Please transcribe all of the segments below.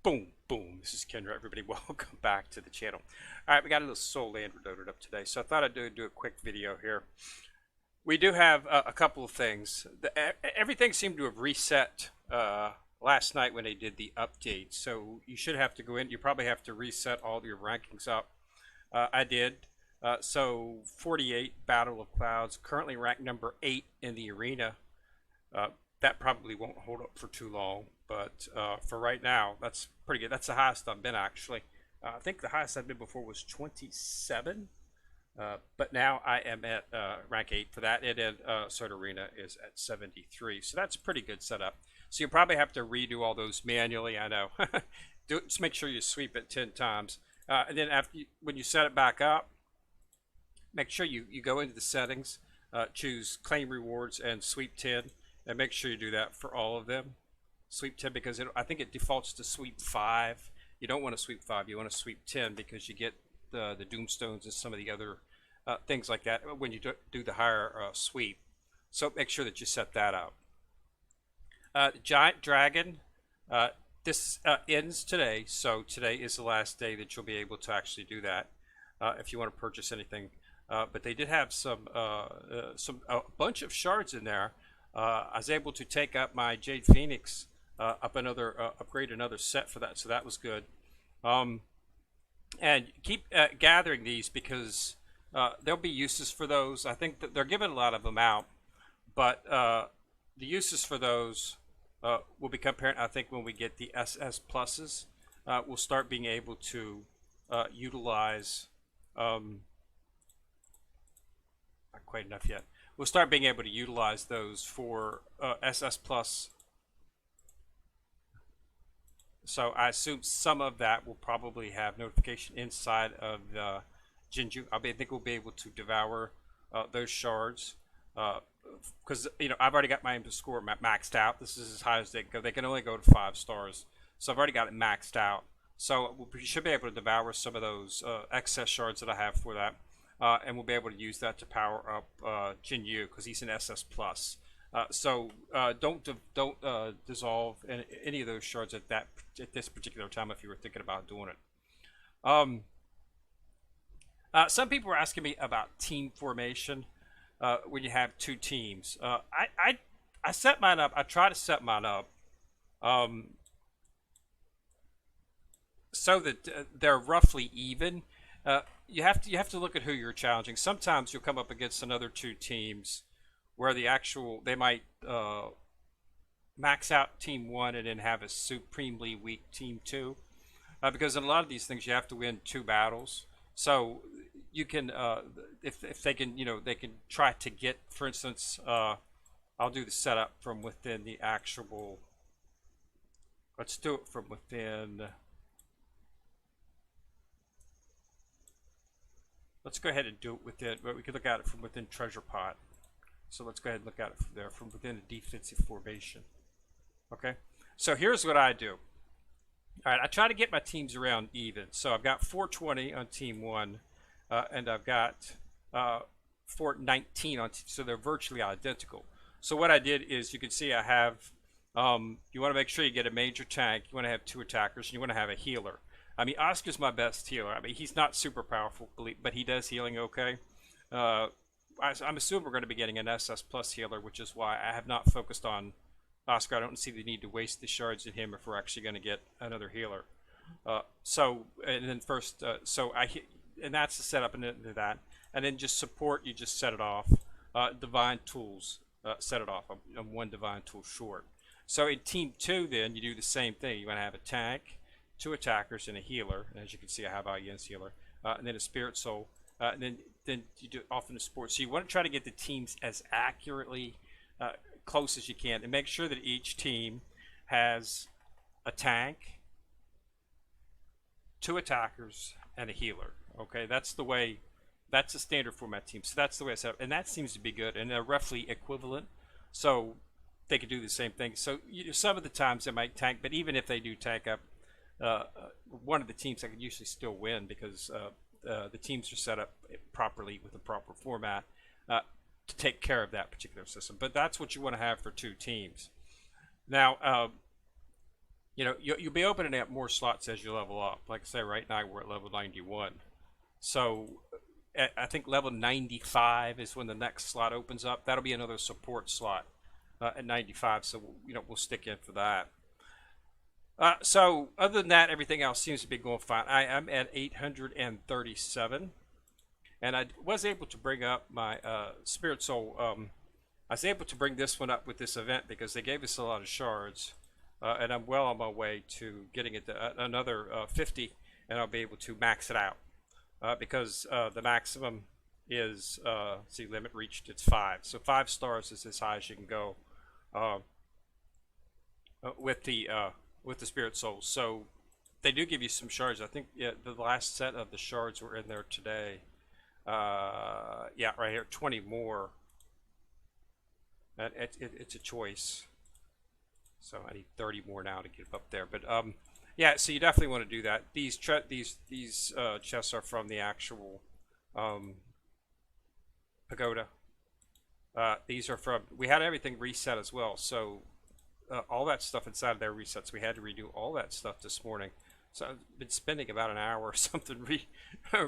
Boom, boom. This is Kendra. Everybody, welcome back to the channel. All right, we got a little Soul Land loaded up today, so I thought I'd do a quick video here. We do have a couple of things. Everything seemed to have reset last night when they did the update, so you should have to go in. You probably have to reset all your rankings up. I did. So 48 Battle of Clouds, currently ranked number 8 in the arena. That probably won't hold up for too long, but for right now, that's pretty good. That's the highest I've been, actually. I think the highest I've been before was 27, but now I am at rank 8 for that. And then Soda Arena is at 73, so that's a pretty good setup. So you'll probably have to redo all those manually, I know. Just make sure you sweep it 10 times. And then when you set it back up, make sure you go into the settings, choose Claim Rewards and Sweep 10. And make sure you do that for all of them. Sweep 10 because I think it defaults to sweep 5. You don't want to sweep 5. You want to sweep 10 because you get the Doomstones and some of the other things like that when you do the higher sweep. So make sure that you set that up. Giant Dragon. This ends today. So today is the last day that you'll be able to actually do that if you want to purchase anything. But they did have a bunch of shards in there. I was able to take up my Jade Phoenix, upgrade another set for that, so that was good. And keep gathering these because there'll be uses for those. I think that they're giving a lot of them out, but the uses for those will become apparent. I think when we get the SS pluses, we'll start being able to utilize. Not quite enough yet. We'll start being able to utilize those for SS Plus. So I assume some of that will probably have notification inside of Jinju. I think we'll be able to devour those shards because I've already got my aim to score maxed out. This is as high as they can go. They can only go to 5 stars, so I've already got it maxed out. So we should be able to devour some of those excess shards that I have for that. And we'll be able to use that to power up Jin Yu because he's an SS plus. So don't dissolve any of those shards at this particular time if you were thinking about doing it. Some people were asking me about team formation when you have 2 teams. I set mine up. I try to set mine up so that they're roughly even. You have to look at who you're challenging. Sometimes you'll come up against another 2 teams where they might max out team 1 and then have a supremely weak team 2. Because in a lot of these things you have to win 2 battles. So you can if they can they can try to get, for instance, I'll do the setup from within the actual. Let's do it from within. Let's go ahead and do it within, but we can look at it from within Treasure Pot. So let's go ahead and look at it from there, from within the defensive formation. Okay, so here's what I do. All right, I try to get my teams around even. So I've got 420 on team 1, and I've got 419 on team, so they're virtually identical. So what I did is, you can see I have, you want to make sure you get a major tank, you want to have 2 attackers, and you want to have a healer. I mean, Oscar's my best healer. I mean, he's not super powerful, but he does healing okay. I'm assuming we're going to be getting an SS Plus healer, which is why I have not focused on Oscar. I don't see the need to waste the shards in him if we're actually going to get another healer. And then first, and that's the setup into that. And then just support, you just set it off. Divine Tools, set it off. I'm 1 Divine Tool short. So in Team 2, then, you do the same thing. You want to have a tank, 2 attackers, and a healer. And as you can see, I have Ian's healer, and then a Spirit Soul, and then you do it off in the support. So you want to try to get the teams as accurately close as you can, and make sure that each team has a tank, 2 attackers, and a healer. Okay, that's the way. That's the standard format team. So that's the way I set up, and that seems to be good, and they're roughly equivalent. So they could do the same thing. So some of the times they might tank, but even if they do tank up, one of the teams, I can usually still win because the teams are set up properly with the proper format to take care of that particular system. But that's what you want to have for 2 teams. Now, you'll be opening up more slots as you level up. Like I say, right now we're at level 91. So I think level 95 is when the next slot opens up. That'll be another support slot at 95. So we'll stick in for that. So other than that, everything else seems to be going fine. I'm at 837, and I was able to bring up my Spirit Soul. I was able to bring this one up with this event because they gave us a lot of shards, and I'm well on my way to getting it to another 50, and I'll be able to max it out because the maximum is see, limit reached. It's 5, so 5 stars is as high as you can go with the Spirit Souls. So they do give you some shards. I think the last set of the shards were in there today. Yeah, right here, 20 more. It's a choice. So I need 30 more now to get up there. But yeah, so you definitely want to do that. These chests are from the actual pagoda. These are from. We had everything reset as well. So all that stuff inside of there resets. We had to redo all that stuff this morning. So I've been spending about an hour or something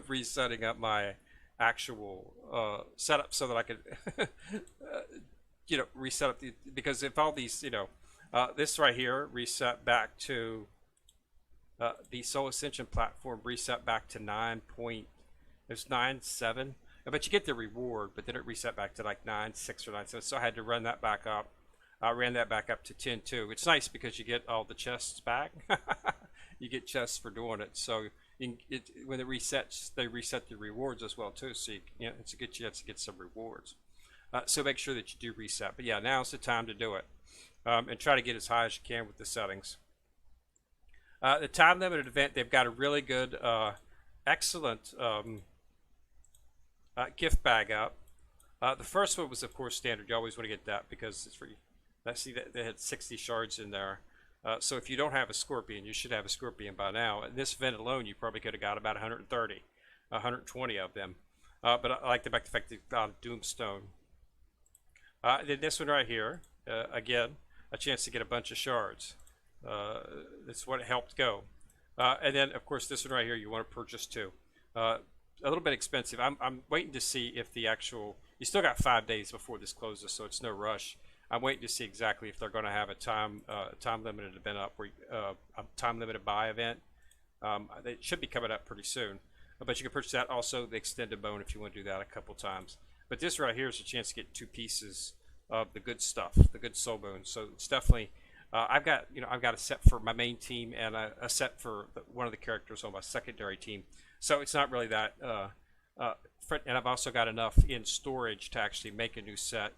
resetting up my actual setup so that I could reset up because if all these this right here reset back to the Soul Ascension platform reset back to 9.7, but you get the reward, but then it reset back to like 9.6 or 9.7, so I had to run that back up. I ran that back up to 10.2. It's nice because you get all the chests back. You get chests for doing it, so when it resets, they reset the rewards as well too, so it's a good chance to get some rewards. So make sure that you do reset. But yeah, now's the time to do it, and try to get as high as you can with the settings. The time limited event, they've got a really good, excellent gift bag up. The first one was of course standard. You always want to get that because it's free. I see that they had 60 shards in there. So if you don't have a scorpion, you should have a scorpion by now. In this event alone, you probably could have got about 130, 120 of them. But I like the fact that they found Doomstone. Then this one right here, again, a chance to get a bunch of shards. That's what it helped go. And then, of course, this one right here, you want to purchase too. A little bit expensive. I'm waiting to see if the actual... You still got 5 days before this closes, so it's no rush. I'm waiting to see exactly if they're going to have a time limited event up, a time limited buy event. It should be coming up pretty soon. But you can purchase that. Also, the extended bone if you want to do that a couple times. But this right here is a chance to get 2 pieces of the good stuff, the good soul bones. So it's definitely. I've got a set for my main team and a set for one of the characters on my secondary team. So it's not really that. And I've also got enough in storage to actually make a new set.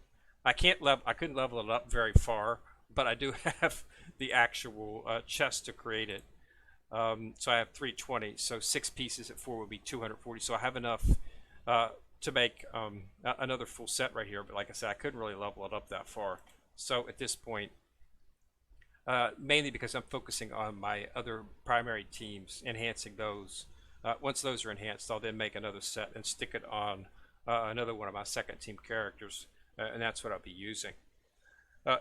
I couldn't level it up very far, but I do have the actual chest to create it. So I have 320. So 6 pieces at 4 would be 240. So I have enough to make another full set right here. But like I said, I couldn't really level it up that far. So at this point, mainly because I'm focusing on my other primary teams, enhancing those. Once those are enhanced, I'll then make another set and stick it on another one of my second team characters. And that's what I'll be using. You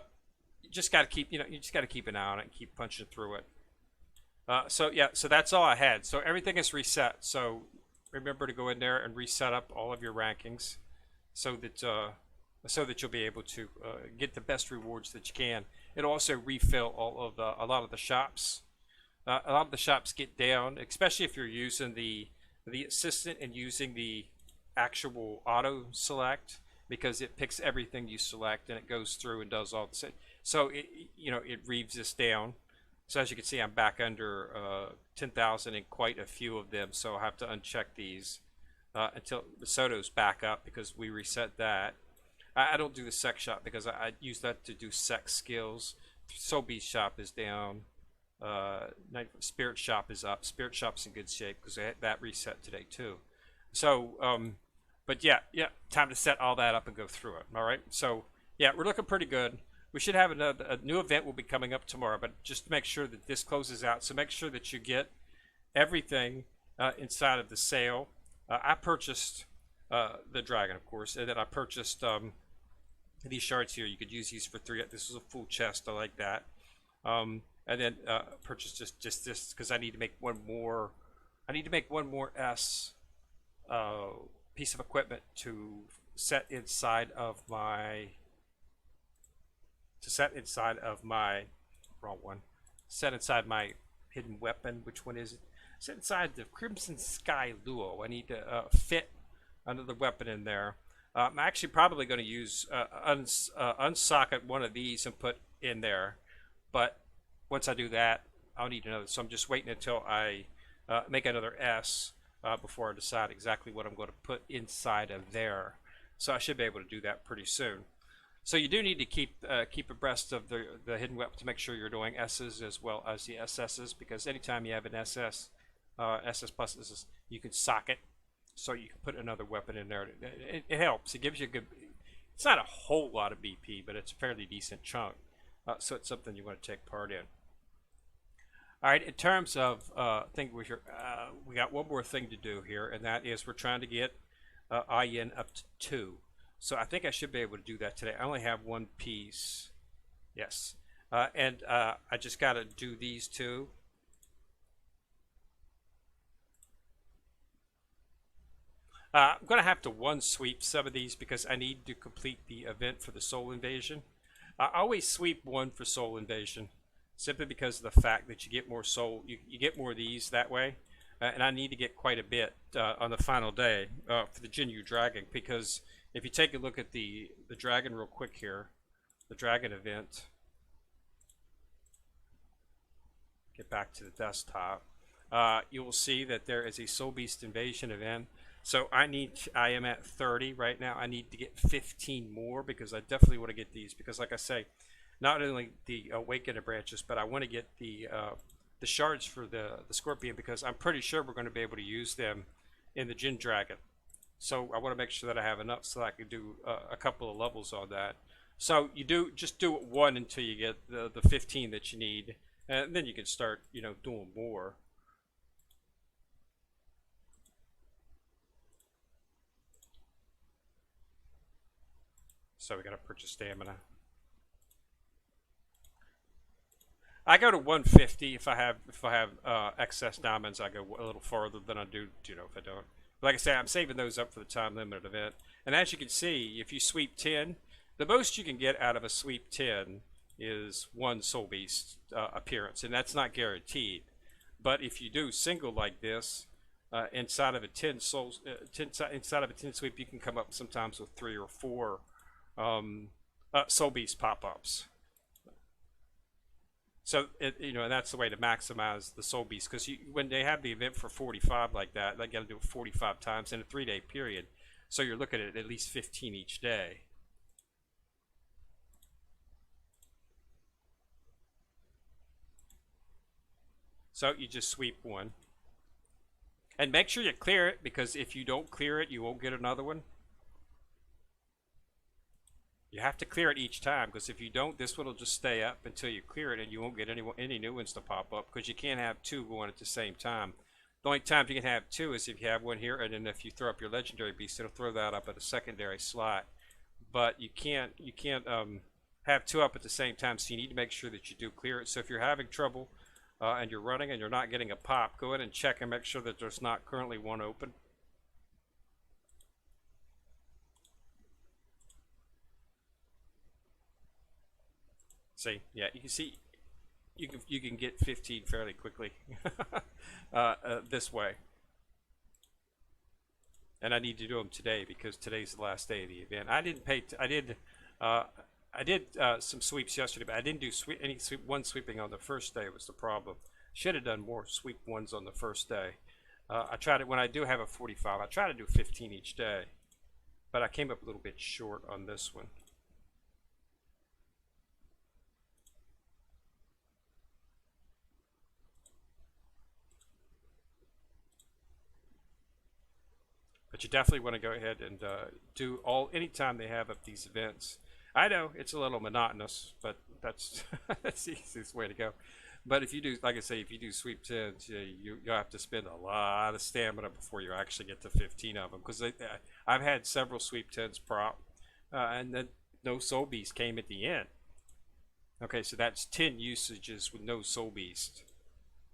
just got to keep, you just got to keep an eye on it and keep punching through it. So yeah, so that's all I had. So everything is reset. So remember to go in there and reset up all of your rankings, so that you'll be able to get the best rewards that you can. It'll also refill all of a lot of the shops. A lot of the shops get down, especially if you're using the assistant and using the actual auto select, because it picks everything you select and it goes through and does all the same. So it reaves this down. So as you can see, I'm back under 10,000 in quite a few of them. So I'll have to uncheck these until the Soto's back up, because we reset that. I don't do the sec shop because I use that to do sec skills. Soul Beast shop is down. Spirit shop is up. Spirit shop's in good shape because that reset today too. So but yeah, time to set all that up and go through it. All right, so yeah, we're looking pretty good. We should have a new event will be coming up tomorrow, but just to make sure that this closes out. So make sure that you get everything inside of the sale. I purchased the dragon, of course, and then I purchased these shards here. You could use these for 3. This is a full chest. I like that. and then purchase just this because I need to make one more. I need to make one more S uh, piece of equipment to set inside of my wrong one. Set inside my hidden weapon. Which one is it? Set inside the Crimson Sky Luo. I need to fit another weapon in there. I'm actually probably going to use unsocket one of these and put in there, but once I do that, I'll need another. So I'm just waiting until I make another S before I decide exactly what I'm going to put inside of there. So I should be able to do that pretty soon. So you do need to keep abreast of the hidden weapon to make sure you're doing S's as well as the SS's, because anytime you have an SS plus, you can socket, so you can put another weapon in there. It helps. It gives you a good. It's not a whole lot of BP, but it's a fairly decent chunk. So it's something you want to take part in. All right. In terms of we got one more thing to do here, and that is we're trying to get IN up to 2. So I think I should be able to do that today. I only have one piece. Yes. And I just got to do these two. I'm going to have to one sweep some of these because I need to complete the event for the Soul Invasion. I always sweep one for Soul Invasion simply because of the fact that you get more soul, you get more of these that way. And I need to get quite a bit on the final day for the Jinyu Dragon, because if you take a look at the dragon real quick here, the dragon event, get back to the desktop, you will see that there is a Soul Beast Invasion event. So I am at 30 right now. I need to get 15 more because I definitely want to get these, because like I say, not only the Awakener branches, but I want to get the shards for the Scorpion, because I'm pretty sure we're going to be able to use them in the Jin Dragon. So I want to make sure that I have enough so that I can do a couple of levels on that. So you just do it one until you get the 15 that you need, and then you can start doing more. So we got to purchase stamina. I go to 150 if I have excess diamonds. I go a little farther than I do, if I don't. But like I say, I'm saving those up for the time limited event. And as you can see, if you sweep 10, the most you can get out of a sweep 10 is one Soul Beast appearance, and that's not guaranteed. But if you do single like this, inside of a 10 sweep, you can come up sometimes with 3 or 4 Soul Beast pop-ups. So and that's the way to maximize the Soul Beast, because when they have the event for 45 like that, they got to do it 45 times in a 3-day period. So you're looking at least 15 each day. So you just sweep one, and make sure you clear it, because if you don't clear it, you won't get another one. You have to clear it each time, because if you don't, this one will just stay up until you clear it, and you won't get any new ones to pop up, because you can't have 2 going at the same time. The only time you can have 2 is if you have one here, and then if you throw up your legendary beast, it'll throw that up at a secondary slot. But you can't have 2 up at the same time, so you need to make sure that you do clear it. So if you're having trouble and you're running and you're not getting a pop, go ahead and check and make sure that there's not currently one open. See, yeah, you can see you can get 15 fairly quickly this way. And I need to do them today because today's the last day of the event. I did some sweeps yesterday, but I didn't do one sweeping on the first day. Was the problem. Should have done more sweep ones on the first day. I tried it when I do have a 45. I try to do 15 each day, but I came up a little bit short on this one. But you definitely want to go ahead and do anytime they have up these events. I know it's a little monotonous, but that's that's the easiest way to go. But if you do, like I say, if you do sweep 10s, you'll have to spend a lot of stamina before you actually get to 15 of them. Because I've had several sweep 10s prop, and then no Soul Beast came at the end. Okay, so that's 10 usages with no soul beast.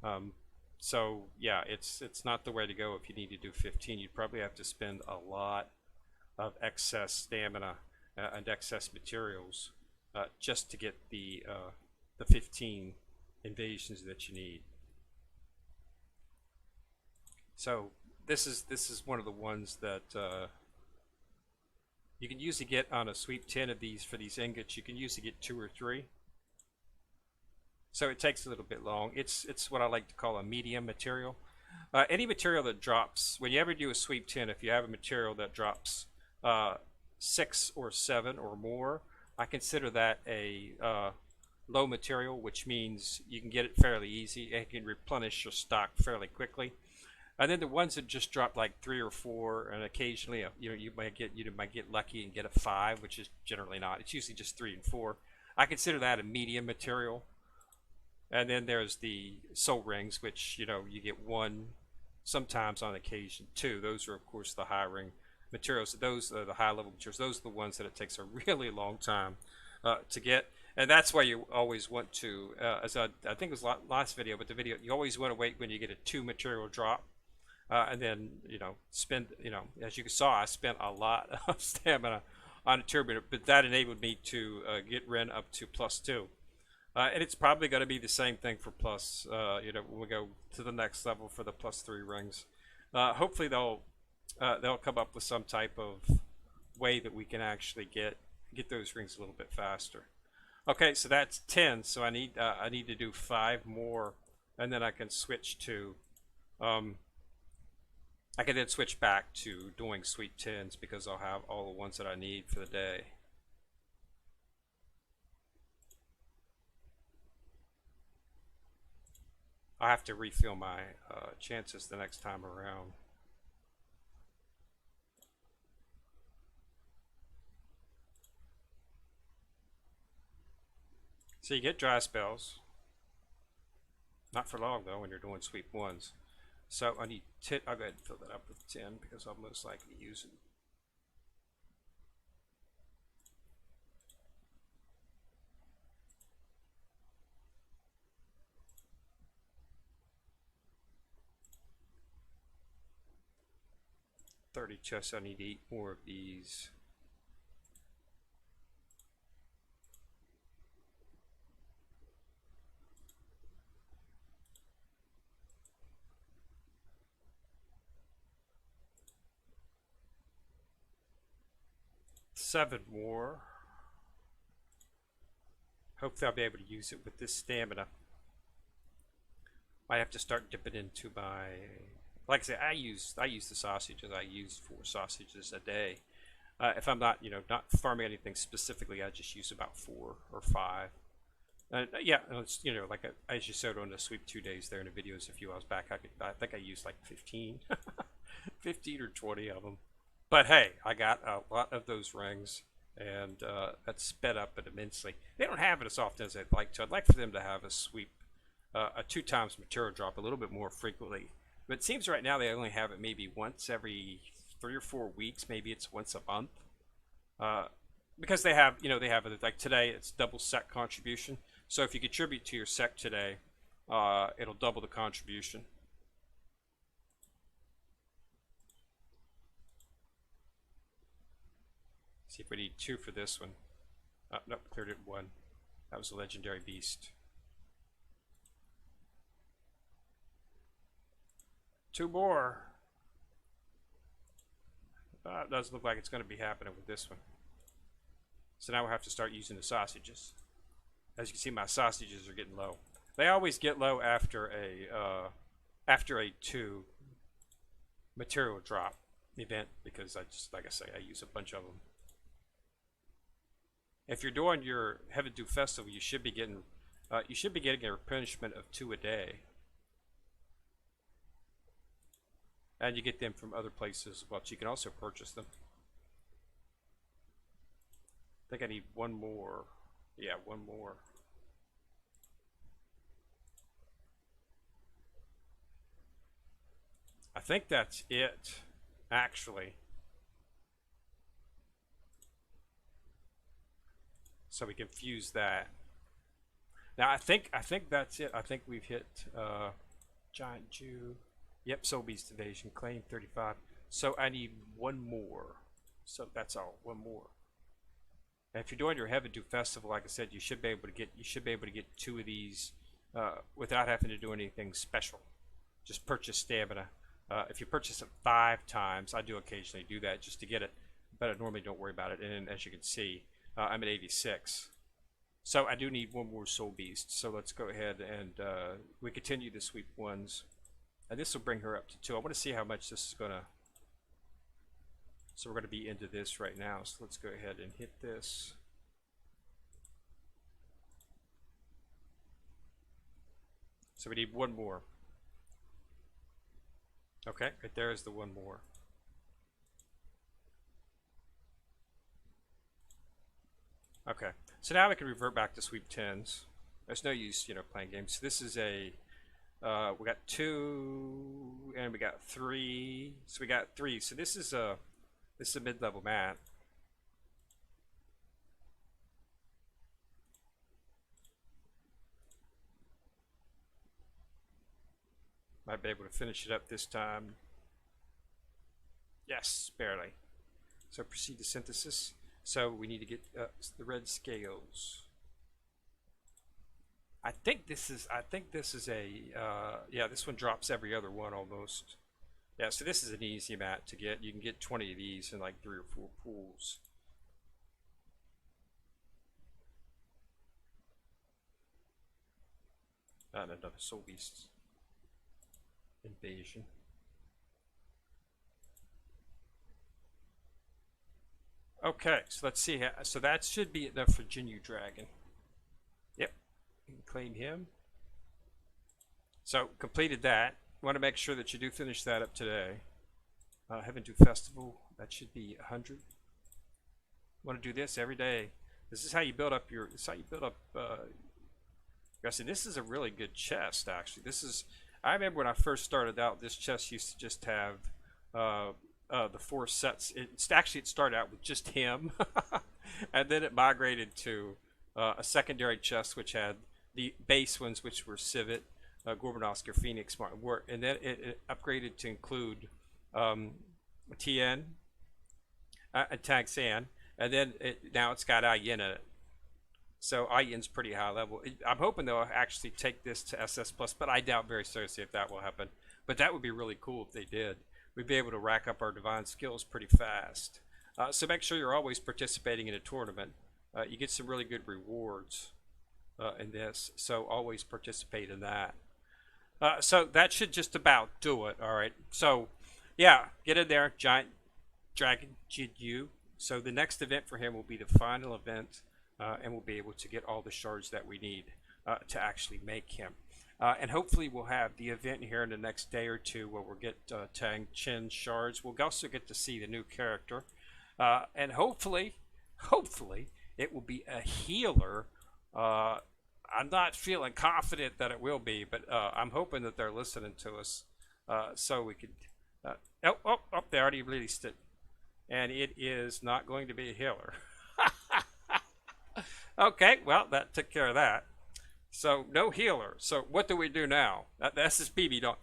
Um, so yeah, it's not the way to go if you need to do 15. You'd probably have to spend a lot of excess stamina and excess materials just to get the 15 invasions that you need. So this is one of the ones that you can usually get on a sweep 10 of these for these ingots. You can usually get 2 or 3. So it takes a little bit long. It's what I like to call a medium material. Any material that drops, when you ever do a sweep 10, if you have a material that drops 6 or 7 or more, I consider that a low material, which means you can get it fairly easy and can replenish your stock fairly quickly. And then the ones that just drop like 3 or 4, and occasionally you might get lucky and get a 5, which is generally not. It's usually just 3 and 4. I consider that a medium material. And then there's the soul rings, which you get 1, sometimes on occasion 2. Those are of course the high ring materials. Those are the high level materials. Those are the ones that it takes a really long time to get. And that's why you always want to, as I think it was last video, but the video, you always want to wait when you get a 2 material drop. And then spend, as you saw, I spent a lot of stamina on a turbine, but that enabled me to get Ren up to +2. And it's probably going to be the same thing for plus, when we go to the next level for the +3 rings. Hopefully they'll come up with some type of way that we can actually get those rings a little bit faster. Okay, so that's 10. So I need to do 5 more, and then I can switch to. I can then switch back to doing sweep 10s because I'll have all the ones that I need for the day. I have to refill my chances the next time around. So you get dry spells. Not for long though when you're doing sweep 1s. So I need 10. I'll go ahead and fill that up with 10 because I'll most likely use it. $30 chests. I need to eat more of these. Seven more. Hopefully I'll be able to use it with this stamina. I have to start dipping into my, like I say, I use the sausages. I use 4 sausages a day. If I'm not not farming anything specifically, I just use about 4 or 5. Yeah, it's, like as you showed on the sweep 2 days there in the videos a few hours back, I think I used like 15, 15 or 20 of them. But hey, I got a lot of those rings, and that sped up it immensely. They don't have it as often as I'd like to. I'd like for them to have a sweep, a 2 times material drop a little bit more frequently. But it seems right now they only have it maybe once every 3 or 4 weeks. Maybe it's once a month. Because they have, they have it like today. It's double sec contribution. So if you contribute to your sec today, it'll double the contribution. See if we need 2 for this one. Nope, cleared it 1. That was a legendary beast. 2 more. It doesn't look like it's going to be happening with this one. So now we'll have to start using the sausages. As you can see, my sausages are getting low. They always get low after a 2 material drop event because like I say, I use a bunch of them. If you're doing your Heaven Dew Festival, you should be getting a replenishment of 2 a day, and you get them from other places. But you can also purchase them. I think I need 1 more. Yeah, 1 more. I think that's it, actually. So we can fuse that. Now I think that's it. I think we've hit Giant Jew. Yep, Soul Beast Evasion, claim 35. So I need one more. So that's all, one more. And if you're doing your Heaven Dew Festival, like I said, you should be able to get two of these without having to do anything special. Just purchase stamina. If you purchase it 5 times, I do occasionally do that just to get it, but I normally don't worry about it. And as you can see, I'm at 86. So I do need one more Soul Beast. So let's go ahead and we continue the sweep ones. And this will bring her up to 2. I want to see how much this is going to... So we're going to be into this right now. So let's go ahead and hit this. So we need one more. Okay, right there is the one more. Okay, so now we can revert back to sweep 10s. There's no use, playing games. So this is a... we got 2 and we got 3. So we got 3. So this is a mid-level mat. Might be able to finish it up this time. Yes, barely. So proceed to synthesis. So we need to get the red scales. I think this is a yeah, this one drops every other one almost. Yeah, so this is an easy mat to get. You can get 20 of these in like 3 or 4 pools. And another Soul Beast invasion. Okay, so let's see. So that should be enough for Jinyu Dragon. Yep, you can claim him. So completed that. You want to make sure that you do finish that up today. Heaven Dew Festival, that should be 100. You want to do this every day. This is how you build up your. This is how you build up. This is a really good chest. Actually, this is. I remember when I first started out, this chest used to just have the 4 sets. It started out with just him, and then it migrated to a secondary chest which had the base ones, which were Civet, Gorman Oscar, Phoenix, Martin Wart, and then it upgraded to include Tien and Tang San, and then now it's got Ayin in it. So Ayin's pretty high level. I'm hoping they'll actually take this to SS Plus, but I doubt very seriously if that will happen. But that would be really cool if they did. We'd be able to rack up our divine skills pretty fast. So make sure you're always participating in a tournament. You get some really good rewards in this, so always participate in that. So that should just about do it. All right. So yeah, get in there, Giant Dragon Jinyu. So the next event for him will be the final event, and we'll be able to get all the shards that we need to actually make him. And hopefully we'll have the event here in the next day or two where we'll get Tang Chin shards. We'll also get to see the new character, and hopefully it will be a healer. I'm not feeling confident that it will be, but I'm hoping that they're listening to us, so we could. They already released it, and it is not going to be a healer. Okay, well that took care of that. So no healer. So what do we do now? That's this Bibi Dong.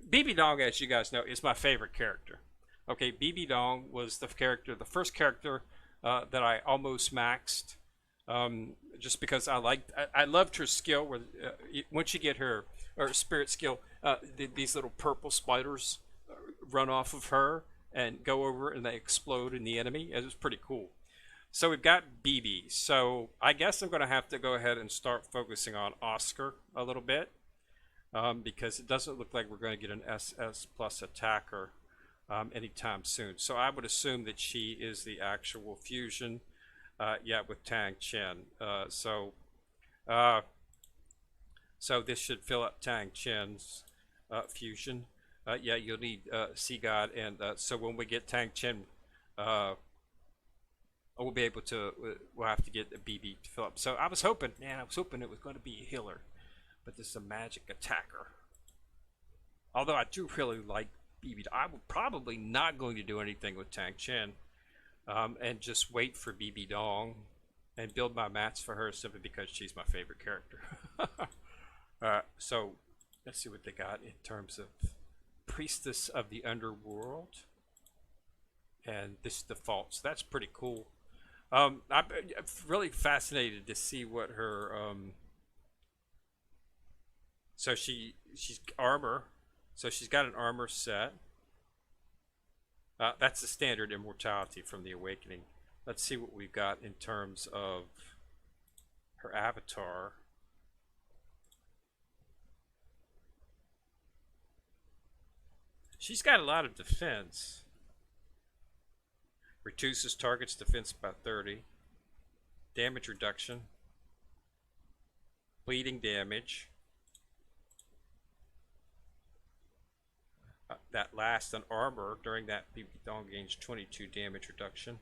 Bibi Dong, as you guys know, is my favorite character. Okay, Bibi Dong was the first character that I almost maxed. Just because I loved her skill. Where once you get her spirit skill, these little purple spiders run off of her and go over and they explode in the enemy. It was pretty cool. So we've got Bibi. So I guess I'm going to have to go ahead and start focusing on Oscar a little bit, because it doesn't look like we're going to get an SS plus attacker anytime soon. So I would assume that she is the actual fusion. Yeah, with Tang Chen. So this should fill up Tang Chen's fusion. Yeah, you'll need Sea God, and so when we get Tang Chen, we'll be able to. We'll have to get a Bibi to fill up. So I was hoping it was going to be a healer, but this is a magic attacker. Although I do really like Bibi, I'm probably not going to do anything with Tang Chen. And just wait for Bibi Dong. and build my mats for her simply because she's my favorite character. So let's see what they got in terms of Priestess of the Underworld, and this defaults. That's pretty cool. I'm really fascinated to see what her. So she's armor. So she's got an armor set. That's the standard immortality from the Awakening. Let's see what we've got in terms of her avatar. She's got a lot of defense. Reduces target's defense by 30. Damage reduction. Bleeding damage. That lasts on armor. During that, Bibi gains 22 damage reduction.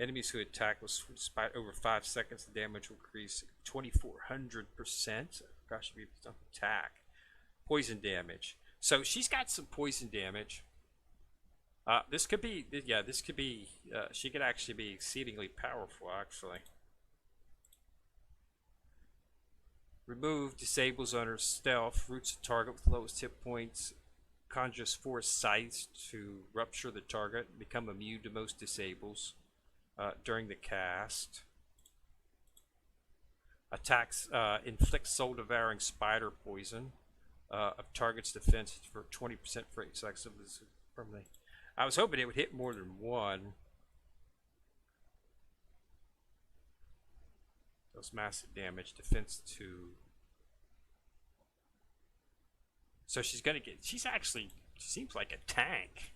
Enemies who attack will despite over 5 seconds, the damage will increase 2,400%. Gosh, Bibi don't attack. Poison damage. So she's got some poison damage. This could be, yeah, this could be, she could actually be exceedingly powerful, actually. Remove, disables on her stealth, roots a target with lowest hit points, conjures 4 scythes to rupture the target, become immune to most disables during the cast. Attacks, inflicts soul-devouring spider poison of target's defense for 20% for 8 seconds. I was hoping it would hit more than one. Those massive damage, defense 2. So she's gonna get. She's actually seems like a tank.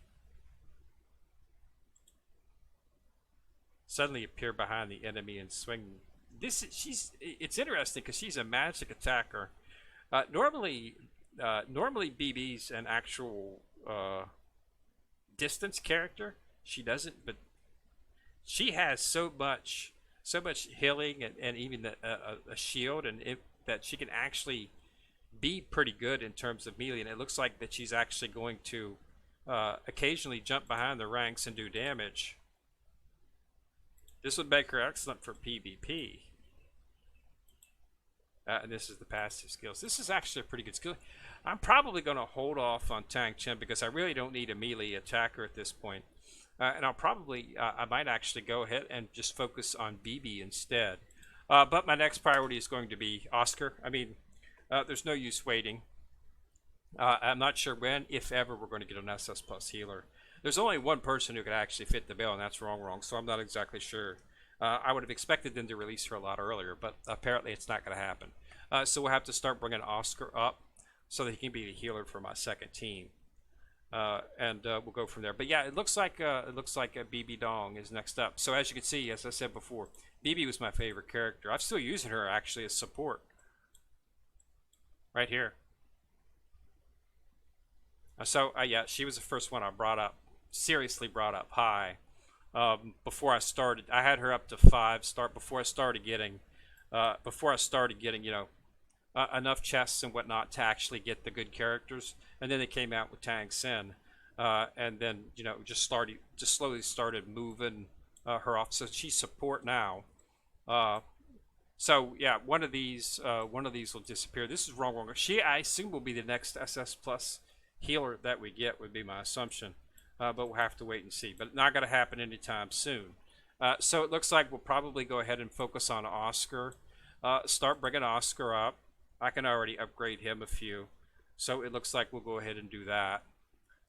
Suddenly appear behind the enemy and swing. It's interesting because she's a magic attacker. Normally BB's an actual distance character. She doesn't, but she has so much healing and even a shield, and that she can actually be pretty good in terms of melee. And it looks like that she's actually going to occasionally jump behind the ranks and do damage. This would make her excellent for PvP. And this is the passive skills. This is actually a pretty good skill. I'm probably going to hold off on Tang Chen because I really don't need a melee attacker at this point. And I'll probably, I might actually go ahead and just focus on Bibi instead. But my next priority is going to be Oscar. I mean, there's no use waiting. I'm not sure when, if ever, we're going to get an SS Plus healer. There's only one person who could actually fit the bill, and that's Wrong, so I'm not exactly sure. I would have expected them to release her a lot earlier, but apparently it's not going to happen. So we'll have to start bringing Oscar up so that he can be the healer for my second team. And we'll go from there. But yeah, it looks like Bibi Dong is next up. So as you can see, as I said before, Bibi was my favorite character. I'm still using her actually as support. Right here. So yeah, she was the first one I brought up, seriously brought up high. Before I started, I had her up to 5 before I started getting, you know, enough chests and whatnot to actually get the good characters. And then they came out with Tang Sen, and then you know just slowly started moving her off. So she's support now. So yeah, one of these will disappear. This is wrong. She, I assume, will be the next SS Plus healer that we get, would be my assumption. But we'll have to wait and see. But not going to happen anytime soon. So it looks like we'll probably go ahead and focus on Oscar. Start bringing Oscar up. I can already upgrade him a few. So it looks like we'll go ahead and do that.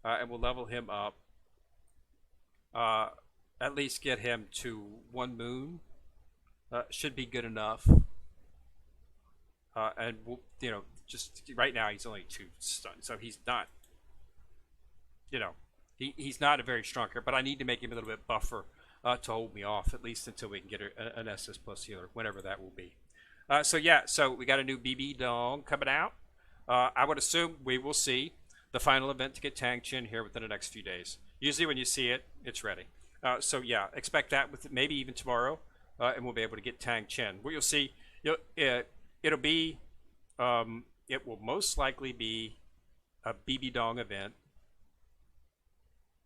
And we'll level him up. At least get him to 1 moon. Should be good enough. And we'll, you know, just right now he's only 2 stuns. So he's not, you know, he's not a very strong character, but I need to make him a little bit buffer to hold me off, at least until we can get an SS Plus healer, whenever that will be. So yeah, so we got a new Bibi Dong coming out. I would assume we will see the final event to get Tang Chen here within the next few days. Usually when you see it, it's ready. So yeah, expect that with maybe even tomorrow, and we'll be able to get Tang Chen. What you'll see, it'll be, it will most likely be a Bibi Dong event.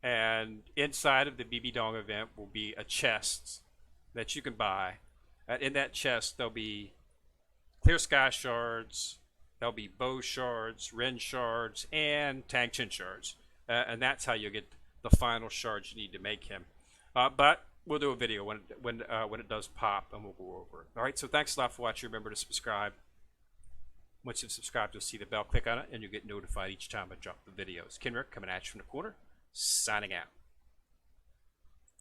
And inside of the Bibi Dong event will be a chest that you can buy. In that chest, there'll be clear sky shards, there'll be bow shards, Ren shards, and Tang Chin shards. And that's how you get the final shards you need to make him. But we'll do a video when it does pop, and we'll go over it. All right, so thanks a lot for watching. Remember to subscribe. Once you've subscribed, you'll see the bell. Click on it, and you'll get notified each time I drop the videos. Kenrick coming at you from the corner, signing out.